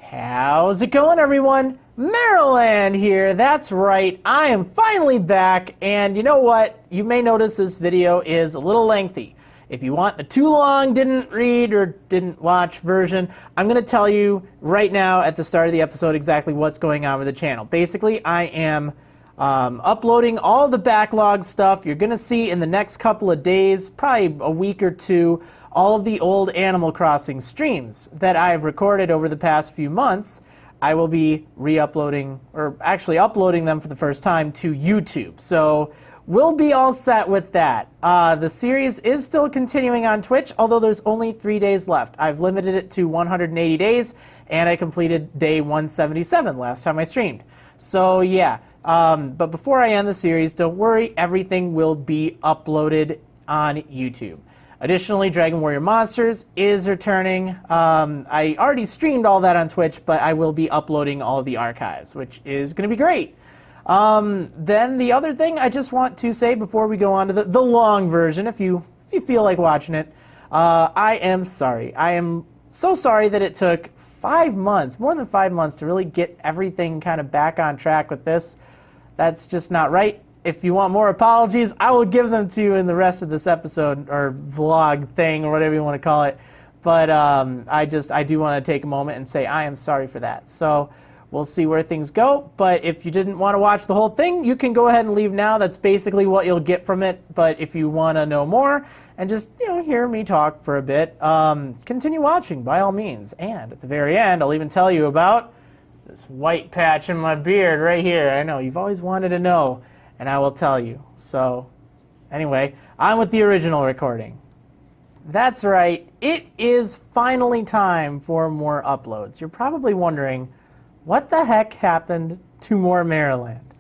How's it going, everyone? Marriland here. That's right, I am finally back, and you know what? You may notice this video is a little lengthy. If you want the too long, didn't read or didn't watch version, I'm going to tell you right now at the start of the episode exactly what's going on with the channel. Basically, I am uploading all the backlog stuff. You're going to see in the next couple of days, probably a week or two, all of the old Animal Crossing streams that I've recorded over the past few months. I will be re-uploading, or actually uploading them for the first time to YouTube. So we'll be all set with that. The series is still continuing on Twitch, although there's only 3 days left. I've limited it to 180 days, and I completed day 177 last time I streamed. So yeah, but before I end the series, don't worry, everything will be uploaded on YouTube. Additionally, Dragon Warrior Monsters is returning. I already streamed all that on Twitch, but I will be uploading all of the archives, which is going to be great. Then the other thing I just want to say before we go on to the long version, if you feel like watching it, I am sorry. I am so sorry that it took 5 months, more than 5 months, to really get everything kind of back on track with this. That's just not right. If you want more apologies, I will give them to you in the rest of this episode, or vlog thing, or whatever you want to call it. But I do want to take a moment and say I am sorry for that. So we'll see where things go. But if you didn't want to watch the whole thing, you can go ahead and leave now. That's basically what you'll get from it. But if you want to know more and just, hear me talk for a bit, continue watching by all means. And at the very end, I'll even tell you about this white patch in my beard right here. I know, you've always wanted to know. And I will tell you. So, anyway, on with the original recording. That's right, it is finally time for more uploads. You're probably wondering, what the heck happened to more Marriland?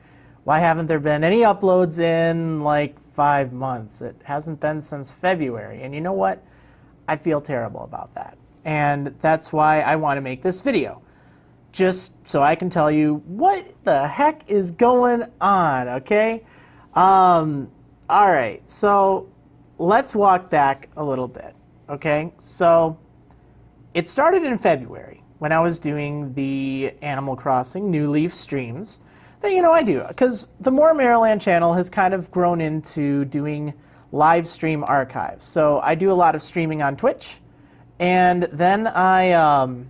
Why haven't there been any uploads in like 5 months? It hasn't been since February. And you know what? I feel terrible about that. And that's why I want to make this video. Just so I can tell you what the heck is going on, okay? Alright, so let's walk back a little bit, okay? So it started in February when I was doing the Animal Crossing New Leaf streams that, I do, because the More Marriland channel has kind of grown into doing live stream archives. So I do a lot of streaming on Twitch, and then I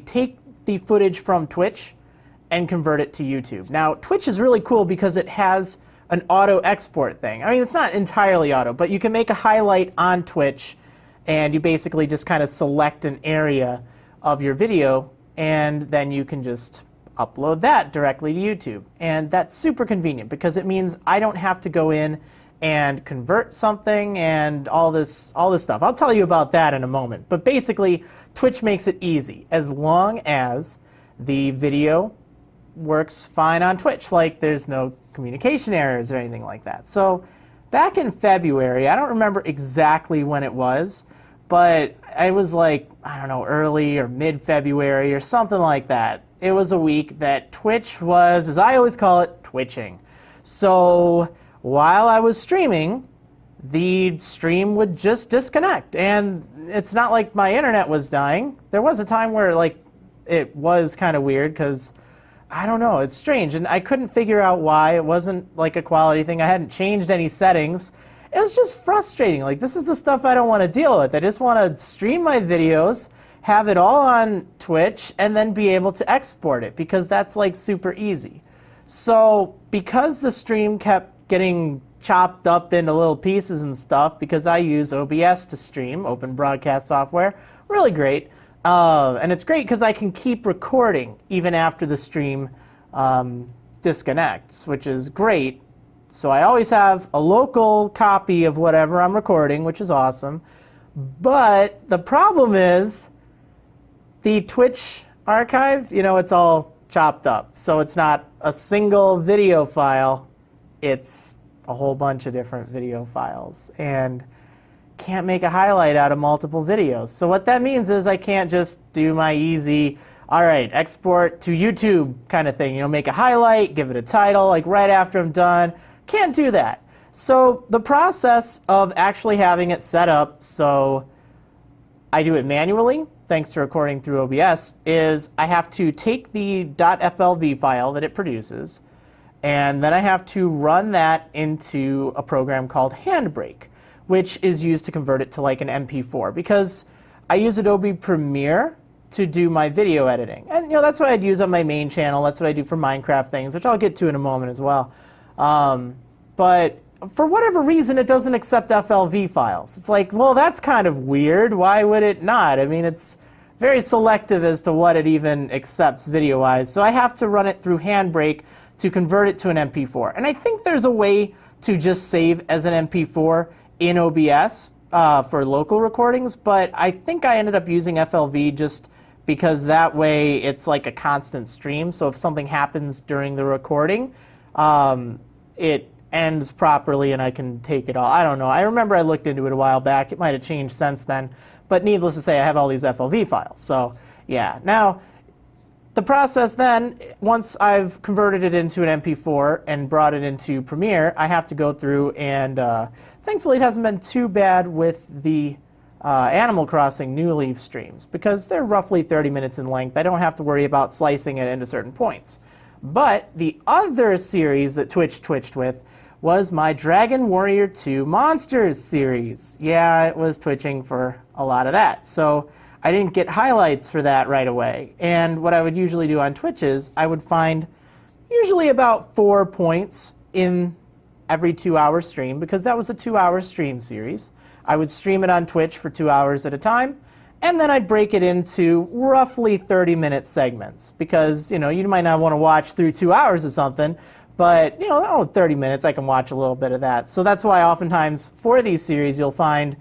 take the footage from Twitch and convert it to YouTube. Now, Twitch is really cool because it has an auto export thing. I mean, it's not entirely auto, but you can make a highlight on Twitch and you basically just kind of select an area of your video and then you can just upload that directly to YouTube. And that's super convenient because it means I don't have to go in and convert something and all this stuff. I'll tell you about that in a moment. But basically, Twitch makes it easy as long as the video works fine on Twitch. Like there's no communication errors or anything like that. So back in February, I don't remember exactly when it was, but I was like, I don't know, early or mid-February or something like that. It was a week that Twitch was, as I always call it, twitching. So while I was streaming, the stream would just disconnect. And it's not like my internet was dying. There was a time where it was kind of weird because, I don't know, it's strange. And I couldn't figure out why. It wasn't like a quality thing. I hadn't changed any settings. It was just frustrating. Like, this is the stuff I don't want to deal with. I just want to stream my videos, have it all on Twitch, and then be able to export it because that's like super easy. So because the stream kept getting chopped up into little pieces and stuff, because I use OBS to stream, Open Broadcast Software, really great. And it's great because I can keep recording even after the stream disconnects, which is great. So I always have a local copy of whatever I'm recording, which is awesome. But the problem is the Twitch archive, it's all chopped up. So it's not a single video file. It's a whole bunch of different video files and can't make a highlight out of multiple videos. So what that means is I can't just do my easy, all right, export to YouTube kind of thing. Make a highlight, give it a title, like right after I'm done. Can't do that. So the process of actually having it set up so I do it manually thanks to recording through OBS, is I have to take the .flv file that it produces, and then I have to run that into a program called Handbrake, which is used to convert it to like an MP4, because I use Adobe Premiere to do my video editing. And you know, that's what I'd use on my main channel. That's what I do for Minecraft things, which I'll get to in a moment as well. But for whatever reason, it doesn't accept FLV files. It's like, well, that's kind of weird. Why would it not? I mean, it's very selective as to what it even accepts video-wise. So I have to run it through Handbrake to convert it to an MP4. And I think there's a way to just save as an MP4 in OBS for local recordings, but I think I ended up using FLV just because that way it's like a constant stream. So if something happens during the recording, it ends properly and I can take it all. I don't know. I remember I looked into it a while back. It might have changed since then. But needless to say, I have all these FLV files. So yeah. Now, the process then, once I've converted it into an MP4 and brought it into Premiere, I have to go through and thankfully it hasn't been too bad with the Animal Crossing New Leaf streams because they're roughly 30 minutes in length. I don't have to worry about slicing it into certain points. But the other series that Twitch twitched with was my Dragon Warrior 2 Monsters series. Yeah, it was twitching for a lot of that. So I didn't get highlights for that right away. And what I would usually do on Twitch is I would find usually about 4 points in every 2-hour stream, because that was a 2-hour stream series. I would stream it on Twitch for 2 hours at a time, and then I'd break it into roughly 30-minute segments, because you know, you might not want to watch through 2 hours of something, but you know, 30 minutes I can watch a little bit of that. So that's why oftentimes for these series you'll find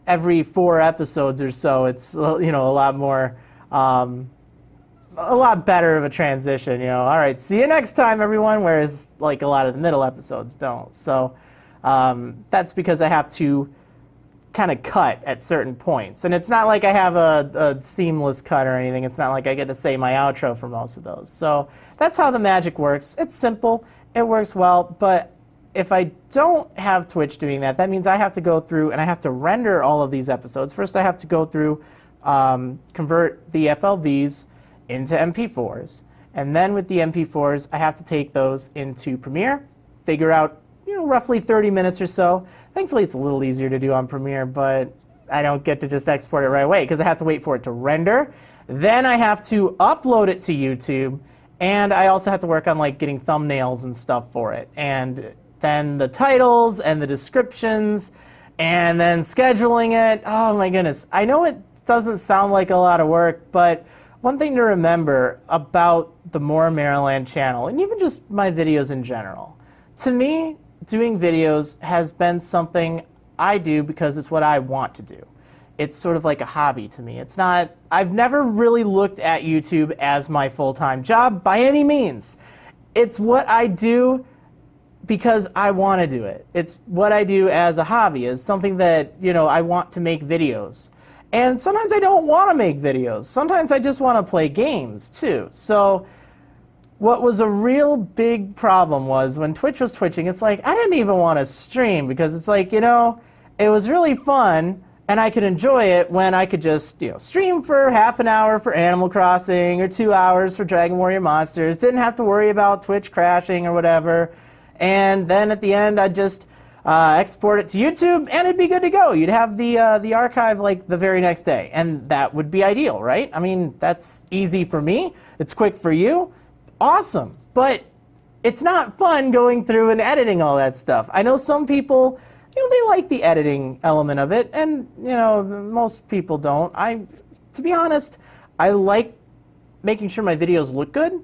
every 4 episodes or so it's, you know, a lot more a lot better of a transition, you know. All right, see you next time, everyone, whereas like a lot of the middle episodes don't. So that's because I have to kind of cut at certain points. And it's not like I have a seamless cut or anything. It's not like I get to say my outro for most of those. So that's how the magic works. It's simple. It works well. But if I don't have Twitch doing that, that means I have to go through and I have to render all of these episodes. First, I have to go through, convert the FLVs into MP4s. And then with the MP4s, I have to take those into Premiere, figure out, you know, roughly 30 minutes or so. Thankfully, it's a little easier to do on Premiere, but I don't get to just export it right away because I have to wait for it to render. Then I have to upload it to YouTube, and I also have to work on like getting thumbnails and stuff for it. And then the titles and the descriptions, and then scheduling it. Oh my goodness. I know it doesn't sound like a lot of work, but one thing to remember about the More Marriland channel, and even just my videos in general, to me, doing videos has been something I do because it's what I want to do. It's sort of like a hobby to me. It's not, I've never really looked at YouTube as my full-time job by any means. It's what I do because I want to do it. It's what I do as a hobby, as something that, you know, I want to make videos. And sometimes I don't want to make videos. Sometimes I just want to play games too. So what was a real big problem was when Twitch was twitching, it's like I didn't even want to stream because it's like, you know, it was really fun and I could enjoy it when I could just, you know, stream for half an hour for Animal Crossing or 2 hours for Dragon Warrior Monsters. Didn't have to worry about Twitch crashing or whatever. And then at the end I'd just export it to YouTube, and it'd be good to go. You'd have the archive like the very next day, and that would be ideal, right? I mean, that's easy for me. It's quick for you. Awesome. But it's not fun going through and editing all that stuff. I know some people, you know, they like the editing element of it, and you know, most people don't. To be honest, I like making sure my videos look good.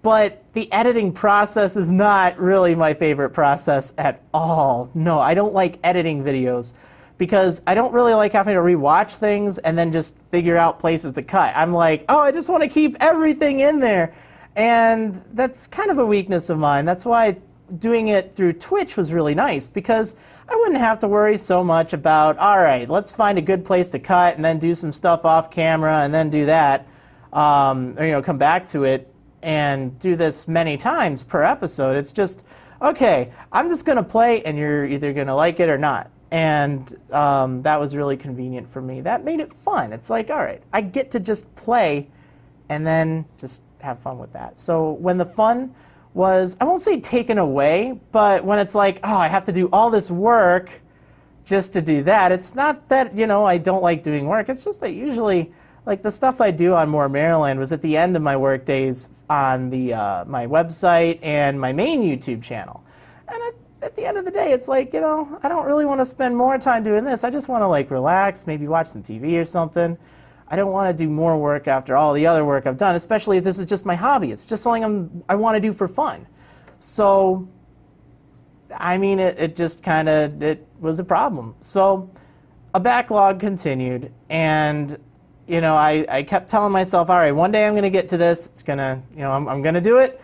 But the editing process is not really my favorite process at all. No, I don't like editing videos because I don't really like having to rewatch things and then just figure out places to cut. I'm like, oh, I just want to keep everything in there. And that's kind of a weakness of mine. That's why doing it through Twitch was really nice, because I wouldn't have to worry so much about, all right, let's find a good place to cut and then do some stuff off camera and then do that, or, you know, come back to it and do this many times per episode. It's just, okay, I'm just going to play and you're either going to like it or not. And that was really convenient for me. That made it fun. It's like, all right, I get to just play and then just have fun with that. So when the fun was, I won't say taken away, but when it's like, oh, I have to do all this work just to do that, it's not that, you know, I don't like doing work. It's just that usually, like, the stuff I do on More Maryland was at the end of my work days on the my website and my main YouTube channel. And at the end of the day, it's like, you know, I don't really want to spend more time doing this. I just want to, like, relax, maybe watch some TV or something. I don't want to do more work after all the other work I've done, especially if this is just my hobby. It's just something I want to do for fun. So, I mean, it just kind of, it was a problem. So a backlog continued, and, you know, I kept telling myself, all right, one day I'm going to get to this. It's going to, you know, I'm going to do it.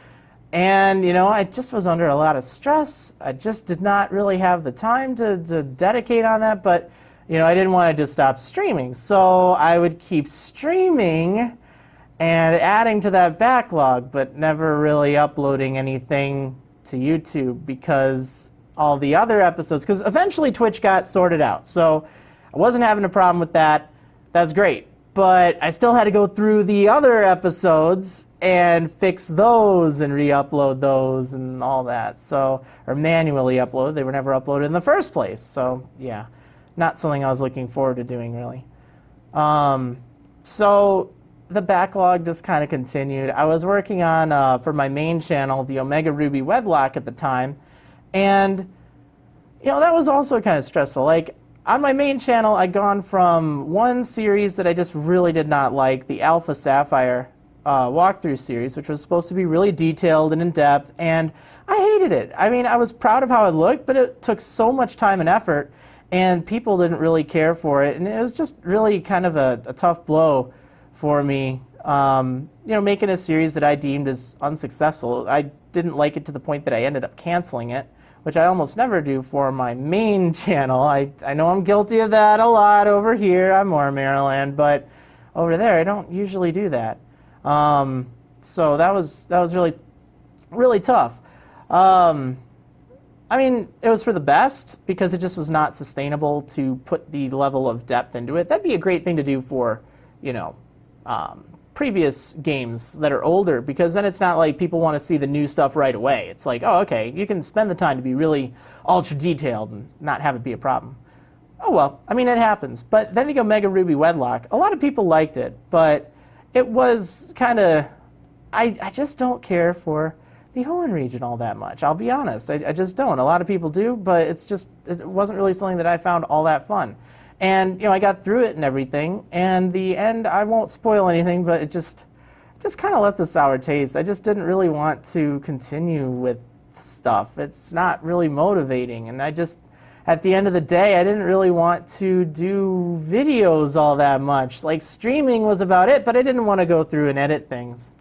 And, you know, I just was under a lot of stress. I just did not really have the time to dedicate on that, but, you know, I didn't want to just stop streaming. So I would keep streaming and adding to that backlog, but never really uploading anything to YouTube because all the other episodes, because eventually Twitch got sorted out. So I wasn't having a problem with that. That's great. But I still had to go through the other episodes and fix those and re-upload those and all that. So, or manually upload. They were never uploaded in the first place. So, yeah, not something I was looking forward to doing, really. So the backlog just kind of continued. I was working on, for my main channel, the Omega Ruby Wedlock at the time. And, you know, that was also kind of stressful. Like, on my main channel, I'd gone from one series that I just really did not like, the Alpha Sapphire walkthrough series, which was supposed to be really detailed and in-depth, and I hated it. I mean, I was proud of how it looked, but it took so much time and effort, and people didn't really care for it, and it was just really kind of a tough blow for me, you know, making a series that I deemed as unsuccessful. I didn't like it to the point that I ended up canceling it, which I almost never do for my main channel. I know I'm guilty of that a lot over here. I'm More Maryland, but over there I don't usually do that. So that was really tough. I mean, it was for the best because it just was not sustainable to put the level of depth into it. That'd be a great thing to do for, you know, previous games that are older, because then it's not like people want to see the new stuff right away. It's like, oh, okay, you can spend the time to be really ultra detailed and not have it be a problem. Oh well, I mean, it happens. But then the Omega Ruby Wedlock, a lot of people liked it, but it was kind of, I just don't care for the Hoenn region all that much. I'll be honest, I just don't. A lot of people do, but it's just, it wasn't really something that I found all that fun. And, you know, I got through it and everything, and the end, I won't spoil anything, but it just kind of left a sour taste. I just didn't really want to continue with stuff. It's not really motivating, and I just, at the end of the day, I didn't really want to do videos all that much. Like, streaming was about it, but I didn't want to go through and edit things,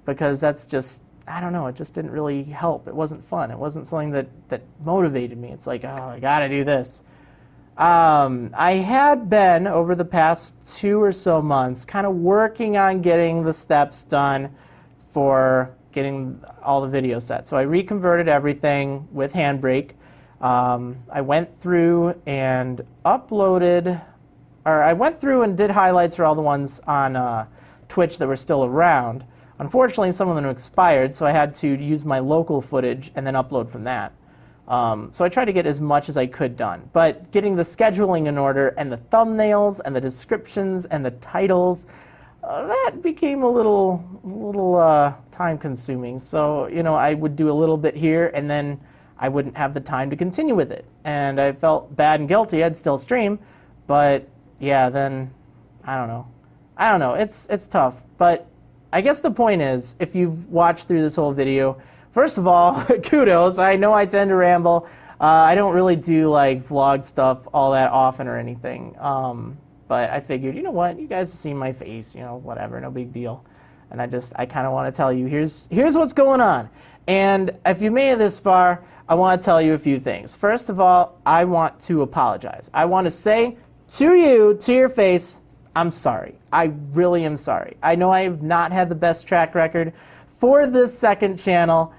because that's just, I don't know, it just didn't really help. It wasn't fun. It wasn't something that motivated me. It's like, oh, I gotta do this. I had been, over the past 2 or so months, kind of working on getting the steps done for getting all the videos set. So I reconverted everything with Handbrake. I went through and uploaded, or I went through and did highlights for all the ones on Twitch that were still around. Unfortunately, some of them expired, so I had to use my local footage and then upload from that. So I tried to get as much as I could done, but getting the scheduling in order and the thumbnails and the descriptions and the titles, that became a little time consuming. So, you know, I would do a little bit here and then I wouldn't have the time to continue with it. And I felt bad and guilty. I'd still stream, but yeah, then I don't know. It's tough, but I guess the point is, if you've watched through this whole video, first of all, kudos. I know I tend to ramble. I don't really do like vlog stuff all that often or anything. But I figured, you know what, you guys have seen my face, you know, whatever, no big deal. And I kind of want to tell you, here's what's going on. And if you made it this far, I want to tell you a few things. First of all, I want to apologize. I want to say to you, to your face, I'm sorry. I really am sorry. I know I have not had the best track record for this second channel.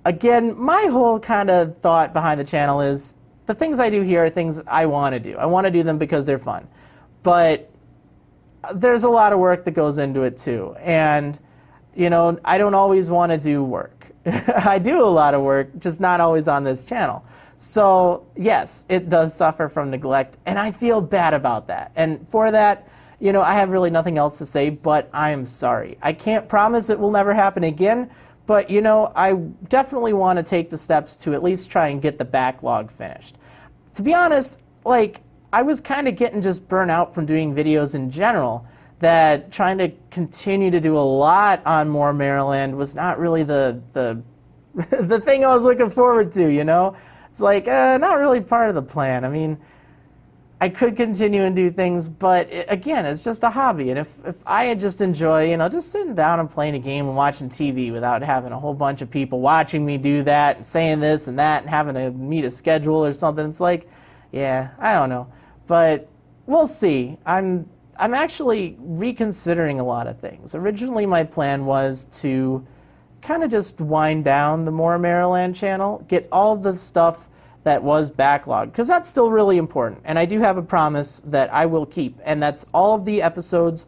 Again, my whole kind of thought behind the channel is, the things I do here are things I want to do. I want to do them because they're fun. But there's a lot of work that goes into it too. And, you know, I don't always want to do work. I do a lot of work, just not always on this channel. So, yes, it does suffer from neglect, and I feel bad about that. And for that, you know, I have really nothing else to say, but I am sorry. I can't promise it will never happen again, but, you know, I definitely want to take the steps to at least try and get the backlog finished. To be honest, like, I was kind of getting just burnt out from doing videos in general, that trying to continue to do a lot on more Marriland was not really the the thing I was looking forward to, you know? It's like, not really part of the plan. I mean, I could continue and do things, but again, it's just a hobby. And if I just enjoy, you know, just sitting down and playing a game and watching TV without having a whole bunch of people watching me do that and saying this and that and having to meet a schedule or something, it's like, yeah, I don't know. But we'll see. I'm actually reconsidering a lot of things. Originally, my plan was to kind of just wind down the More Marriland channel, get all the stuff that was backlogged, because that's still really important. And I do have a promise that I will keep, and that's all of the episodes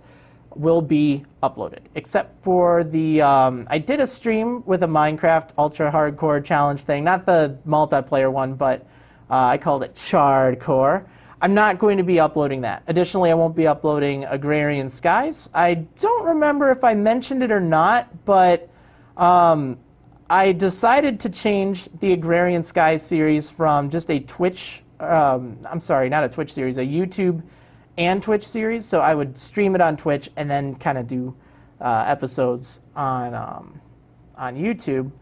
will be uploaded, except for the, I did a stream with a Minecraft Ultra Hardcore Challenge thing, not the multiplayer one, but I called it Chardcore. I'm not going to be uploading that. Additionally, I won't be uploading Agrarian Skies. I don't remember if I mentioned it or not, but I decided to change the Agrarian Skies series from just a Twitch, I'm sorry, not a Twitch series, a YouTube and Twitch series. So I would stream it on Twitch and then kind of do episodes on YouTube.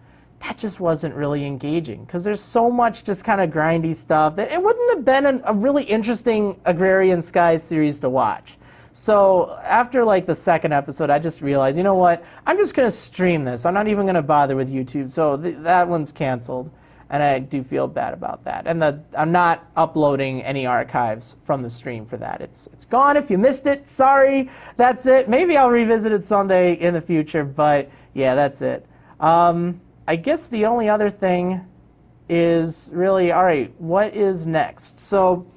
That just wasn't really engaging because there's so much just kind of grindy stuff that it wouldn't have been a really interesting Agrarian Skies series to watch. So after like the second episode, I just realized, you know what, I'm just going to stream this. I'm not even going to bother with YouTube. So that one's canceled, and I do feel bad about that. And I'm not uploading any archives from the stream for that. It's gone. If you missed it, sorry. That's it. Maybe I'll revisit it someday in the future, but yeah, that's it. I guess the only other thing is really, all right, what is next? So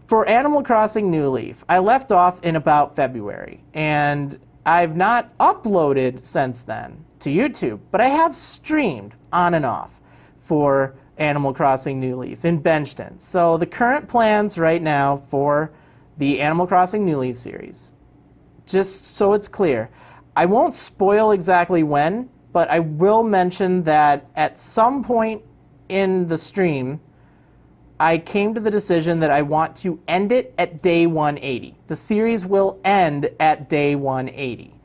for Animal Crossing New Leaf, I left off in about February, and I've not uploaded since then to YouTube, but I have streamed on and off for Animal Crossing New Leaf in Benchton. So the current plans right now for the Animal Crossing New Leaf series, just so it's clear, I won't spoil exactly when, but I will mention that at some point in the stream, I came to the decision that I want to end it at day 180. The series will end at day 180.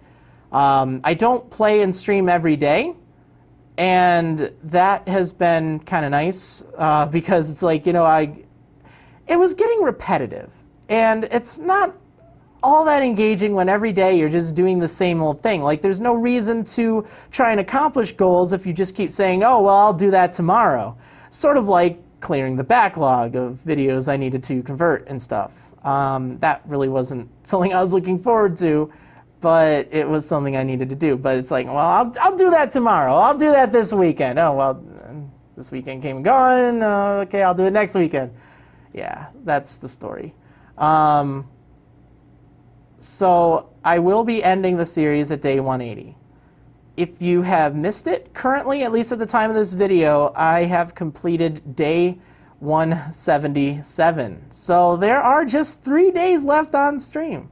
I don't play and stream every day, and that has been kind of nice because it's like, you know, it was getting repetitive, and it's not all that engaging when every day you're just doing the same old thing. Like, there's no reason to try and accomplish goals if you just keep saying, oh, well, I'll do that tomorrow. Sort of like clearing the backlog of videos I needed to convert and stuff. That really wasn't something I was looking forward to, but it was something I needed to do. But it's like, well, I'll do that tomorrow. I'll do that this weekend. Oh, well, this weekend came and gone. Okay, I'll do it next weekend. Yeah, that's the story. So I will be ending the series at day 180. If you have missed it, currently, at least at the time of this video, I have completed day 177. So there are just 3 days left on stream.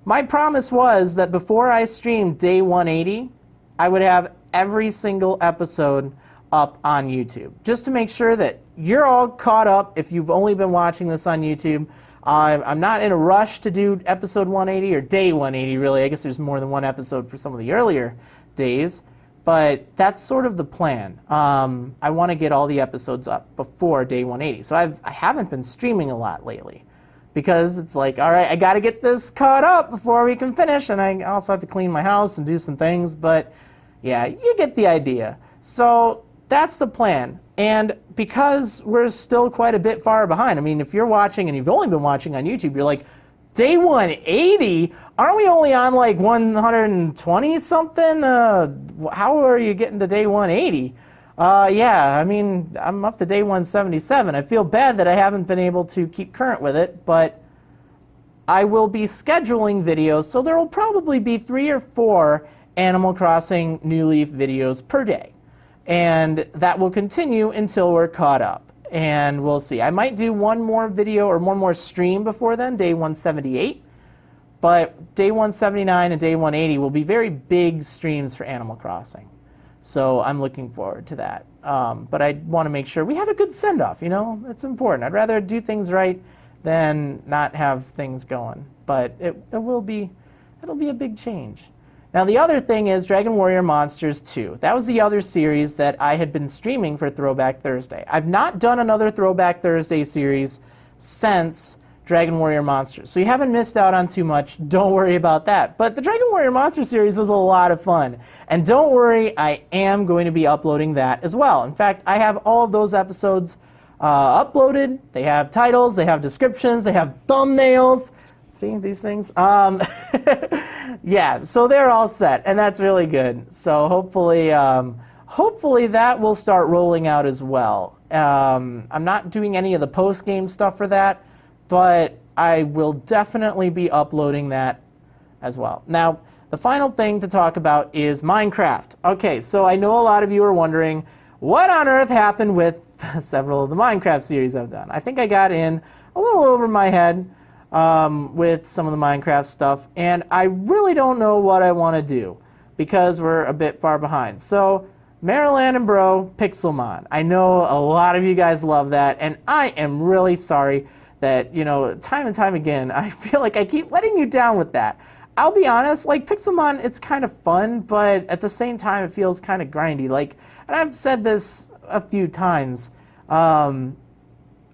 My promise was that before I streamed day 180, I would have every single episode up on YouTube, just to make sure that you're all caught up if you've only been watching this on YouTube. I'm not in a rush to do episode 180 or day 180, really. I guess there's more than one episode for some of the earlier days, but that's sort of the plan. I want to get all the episodes up before day 180. So I haven't been streaming a lot lately because it's like, all right, I got to get this caught up before we can finish, and I also have to clean my house and do some things, but yeah, you get the idea. So that's the plan. And because we're still quite a bit far behind, I mean, if you're watching and you've only been watching on YouTube, you're like, day 180? Aren't we only on like 120 something? How are you getting to day 180? Yeah, I mean, I'm up to day 177. I feel bad that I haven't been able to keep current with it, but I will be scheduling videos, so there will probably be 3 or 4 Animal Crossing New Leaf videos per day. And that will continue until we're caught up. And we'll see. I might do one more video or one more stream before then, day 178. But day 179 and day 180 will be very big streams for Animal Crossing. So I'm looking forward to that. But I want to make sure we have a good send-off, you know? It's important. I'd rather do things right than not have things going. But it'll be a big change. Now the other thing is Dragon Warrior Monsters 2. That was the other series that I had been streaming for Throwback Thursday. I've not done another Throwback Thursday series since Dragon Warrior Monsters. So you haven't missed out on too much. Don't worry about that. But the Dragon Warrior Monsters series was a lot of fun. And don't worry, I am going to be uploading that as well. In fact, I have all of those episodes uploaded. They have titles, they have descriptions, they have thumbnails. See these things? Yeah, so they're all set, and that's really good. So hopefully that will start rolling out as well. I'm not doing any of the post-game stuff for that, but I will definitely be uploading that as well. Now, the final thing to talk about is Minecraft. Okay, so I know a lot of you are wondering, what on earth happened with several of the Minecraft series I've done? I think I got in a little over my head with some of the Minecraft stuff, and I really don't know what I want to do because we're a bit far behind. So, Marriland and Bro, Pixelmon. I know a lot of you guys love that, and I am really sorry that, you know, time and time again, I feel like I keep letting you down with that. I'll be honest, like, Pixelmon, it's kind of fun, but at the same time, it feels kind of grindy. Like, and I've said this a few times,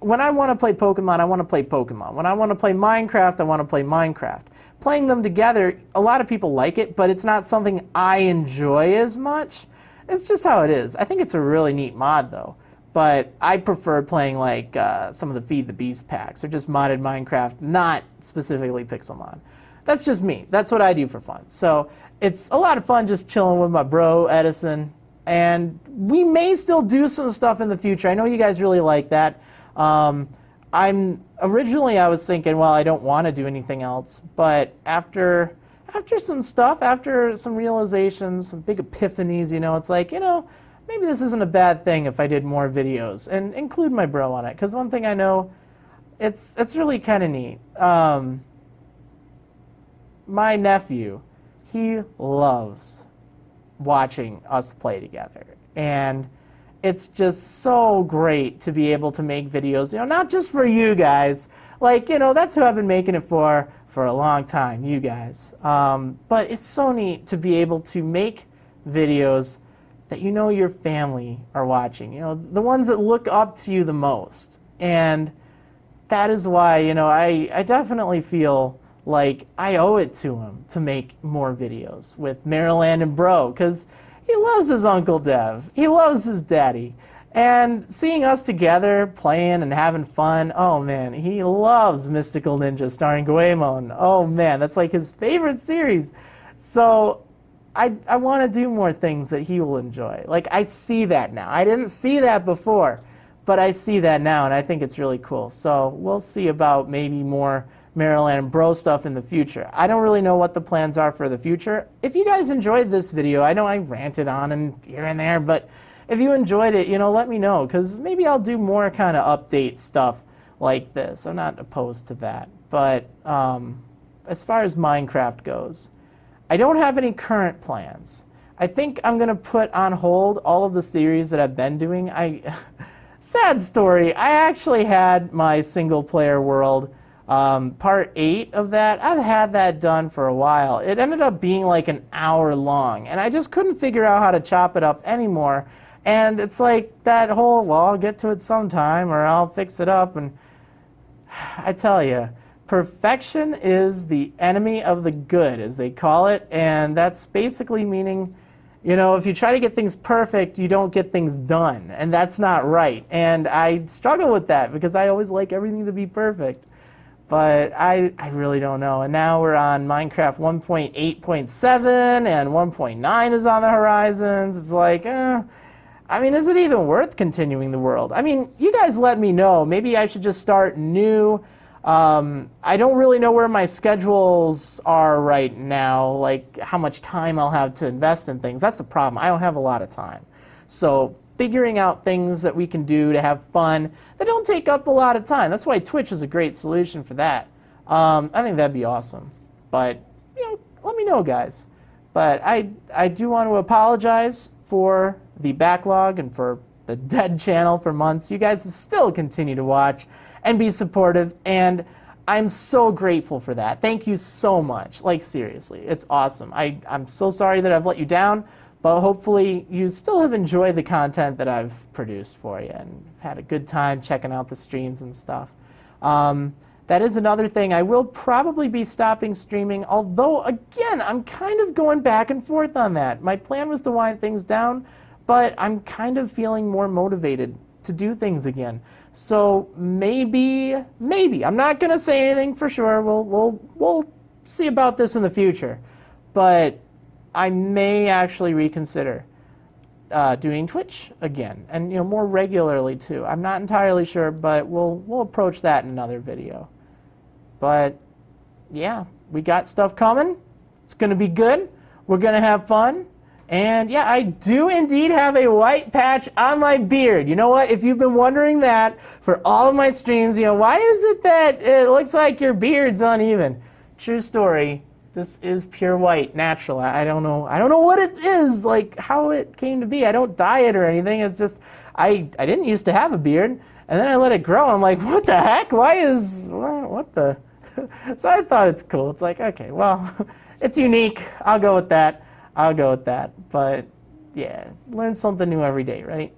when I want to play Pokemon, I want to play Pokemon. When I want to play Minecraft, I want to play Minecraft. Playing them together, a lot of people like it, but it's not something I enjoy as much. It's just how it is. I think it's a really neat mod, though. But I prefer playing, like, some of the Feed the Beast packs, or just modded Minecraft, not specifically Pixelmon. That's just me. That's what I do for fun. So it's a lot of fun just chilling with my bro, Edison. And we may still do some stuff in the future. I know you guys really like that. Originally I was thinking, well, I don't want to do anything else, but after some stuff, after some realizations, some big epiphanies, you know, it's like, you know, maybe this isn't a bad thing if I did more videos and include my bro on it, because one thing I know, it's really kind of neat. My nephew, he loves watching us play together, and it's just so great to be able to make videos, you know, not just for you guys. Like, you know, that's who I've been making it for a long time, you guys. But it's so neat to be able to make videos that you know your family are watching, you know, the ones that look up to you the most. And that is why, you know, I definitely feel like I owe it to him to make more videos with Marriland and Bro, because he loves his Uncle Dev. He loves his daddy. And seeing us together playing and having fun, oh man, he loves Mystical Ninja starring Goemon. Oh man, that's like his favorite series. So I want to do more things that he will enjoy. Like, I see that now. I didn't see that before, but I see that now, and I think it's really cool. So we'll see about maybe more Marriland and Bro stuff in the future. I don't really know what the plans are for the future. If you guys enjoyed this video, I know I ranted on and here and there, but if you enjoyed it, you know, let me know, because maybe I'll do more kind of update stuff like this. I'm not opposed to that. But as far as Minecraft goes, I don't have any current plans. I think I'm going to put on hold all of the series that I've been doing. Sad story, I actually had my single player world part 8 of that. I've had that done for a while. It ended up being like an hour long, and I just couldn't figure out how to chop it up anymore. And it's like that whole, well, I'll get to it sometime, or I'll fix it up. And I tell you, perfection is the enemy of the good, as they call it. And that's basically meaning, you know, if you try to get things perfect, you don't get things done. And that's not right. And I struggle with that because I always like everything to be perfect. But I really don't know. And now we're on Minecraft 1.8.7 and 1.9 is on the horizons. It's like, I mean, is it even worth continuing the world? I mean, you guys let me know. Maybe I should just start new. I don't really know where my schedules are right now, like how much time I'll have to invest in things. That's the problem. I don't have a lot of time. So figuring out things that we can do to have fun that don't take up a lot of time. That's why Twitch is a great solution for that. I think that'd be awesome. But, you know, let me know, guys. But I do want to apologize for the backlog and for the dead channel for months. You guys have still continued to watch and be supportive, and I'm so grateful for that. Thank you so much. Like, seriously, it's awesome. I'm so sorry that I've let you down, but hopefully you still have enjoyed the content that I've produced for you and had a good time checking out the streams and stuff. That is another thing. I will probably be stopping streaming, although, again, I'm kind of going back and forth on that. My plan was to wind things down, but I'm kind of feeling more motivated to do things again. So maybe, I'm not going to say anything for sure. We'll see about this in the future. But I may actually reconsider doing Twitch again, and more regularly too. I'm not entirely sure, but we'll approach that in another video. But yeah, we got stuff coming. It's going to be good. We're going to have fun. And yeah, I do indeed have a white patch on my beard. You know what? If you've been wondering that for all of my streams, why is it that it looks like your beard's uneven? True story. This is pure white, natural. I don't know what it is, like how it came to be. I don't dye it or anything. It's just I didn't used to have a beard, and then I let it grow. I'm like, what the heck? What the? So I thought it's cool. It's like, okay, well, it's unique. I'll go with that. But yeah, learn something new every day, right?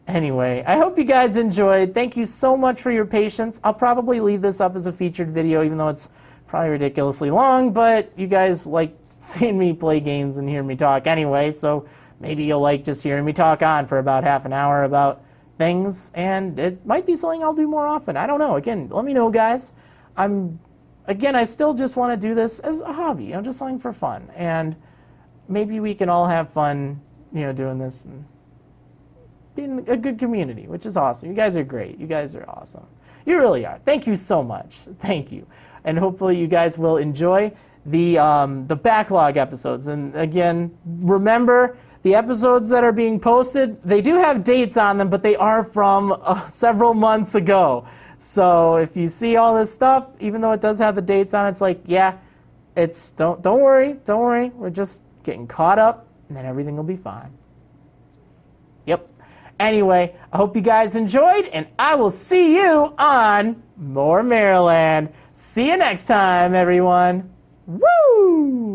Anyway, I hope you guys enjoyed. Thank you so much for your patience. I'll probably leave this up as a featured video, even though it's probably ridiculously long, but you guys like seeing me play games and hear me talk anyway, so maybe you'll like just hearing me talk on for about half an hour about things, and it might be something I'll do more often. I don't know. Again, let me know, guys. I still just want to do this as a hobby, just something for fun, and maybe we can all have fun, doing this and being a good community, which is awesome. You guys are great. You guys are awesome. You really are. Thank you so much. Thank you. And hopefully you guys will enjoy the backlog episodes. And again, remember, the episodes that are being posted, they do have dates on them, but they are from several months ago. So if you see all this stuff, even though it does have the dates on it, it's like, yeah, don't worry. We're just getting caught up, and then everything will be fine. Yep. Anyway, I hope you guys enjoyed, and I will see you on more Marriland. See you next time, everyone. Woo!